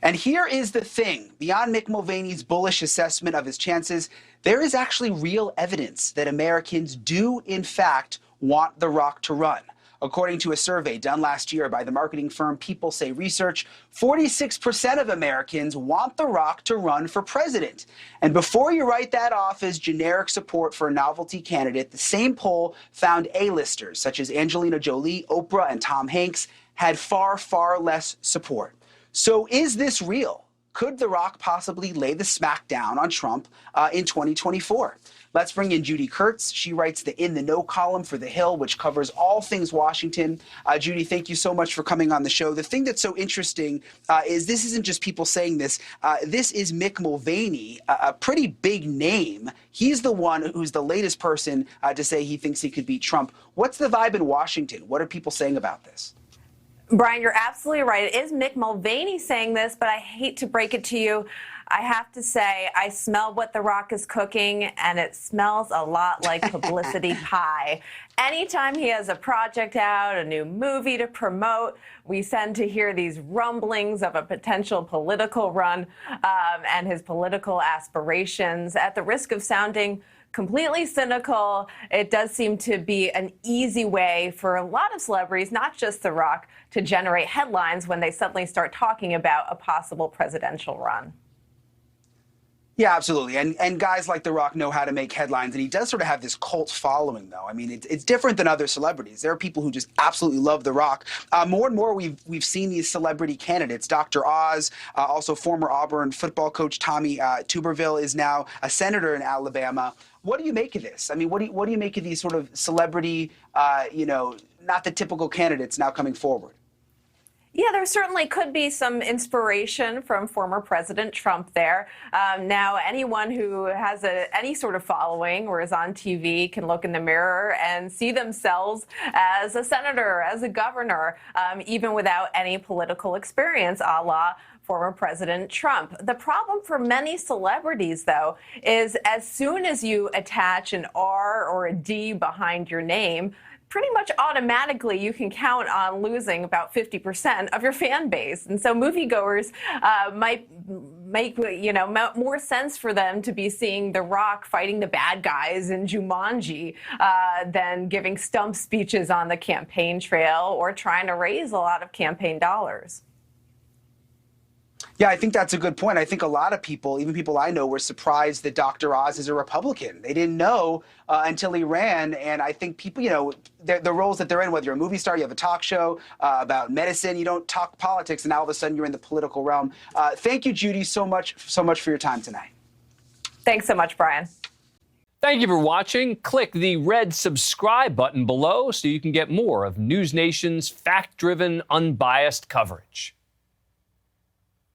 And here is the thing. Beyond Mick Mulvaney's bullish assessment of his chances, there is actually real evidence that Americans do, in fact, want The Rock to run. According to a survey done last year by the marketing firm People Say Research, 46% of Americans want The Rock to run for president. And before you write that off as generic support for a novelty candidate, the same poll found A-listers such as Angelina Jolie, Oprah, and Tom Hanks had far, far less support. So is this real? Could The Rock possibly lay the smackdown on Trump in 2024? Let's bring in Judy Kurtz. She writes the In the Know column for The Hill, which covers all things Washington. Judy, thank you so much for coming on the show. The thing that's so interesting is this isn't just people saying this. This is Mick Mulvaney, a pretty big name. He's the one who's the latest person to say he thinks he could beat Trump. What's the vibe in Washington? What are people saying about this? Brian, you're absolutely right. It is Mick Mulvaney saying this, but I hate to break it to you. I have to say, I smell what The Rock is cooking, and it smells a lot like publicity pie. Anytime he has a project out, a new movie to promote, we tend to hear these rumblings of a potential political run and his political aspirations. At the risk of sounding completely cynical, it does seem to be an easy way for a lot of celebrities, not just The Rock, to generate headlines when they suddenly start talking about a possible presidential run. Yeah, absolutely. And guys like The Rock know how to make headlines. And he does sort of have this cult following, though. I mean, it's different than other celebrities. There are people who just absolutely love The Rock. More and more, we've seen these celebrity candidates. Dr. Oz, also former Auburn football coach Tommy Tuberville, is now a senator in Alabama. What do you make of this? I mean, what do you make of these sort of celebrity, not the typical candidates now coming forward? Yeah, there certainly could be some inspiration from former President Trump there. Now, anyone who has any sort of following or is on TV can look in the mirror and see themselves as a senator, as a governor, even without any political experience, a la former President Trump. The problem for many celebrities, though, is as soon as you attach an R or a D behind your name, pretty much automatically you can count on losing about 50% of your fan base. And so moviegoers might make more sense for them to be seeing The Rock fighting the bad guys in Jumanji than giving stump speeches on the campaign trail or trying to raise a lot of campaign dollars. Yeah, I think that's a good point. I think a lot of people, even people I know, were surprised that Dr. Oz is a Republican. They didn't know until he ran. And I think people, the roles that they're in, whether you're a movie star, you have a talk show about medicine, you don't talk politics, and now all of a sudden you're in the political realm. Thank you, Judy, so much for your time tonight. Thanks so much, Brian. Thank you for watching. Click the red subscribe button below so you can get more of NewsNation's fact-driven, unbiased coverage.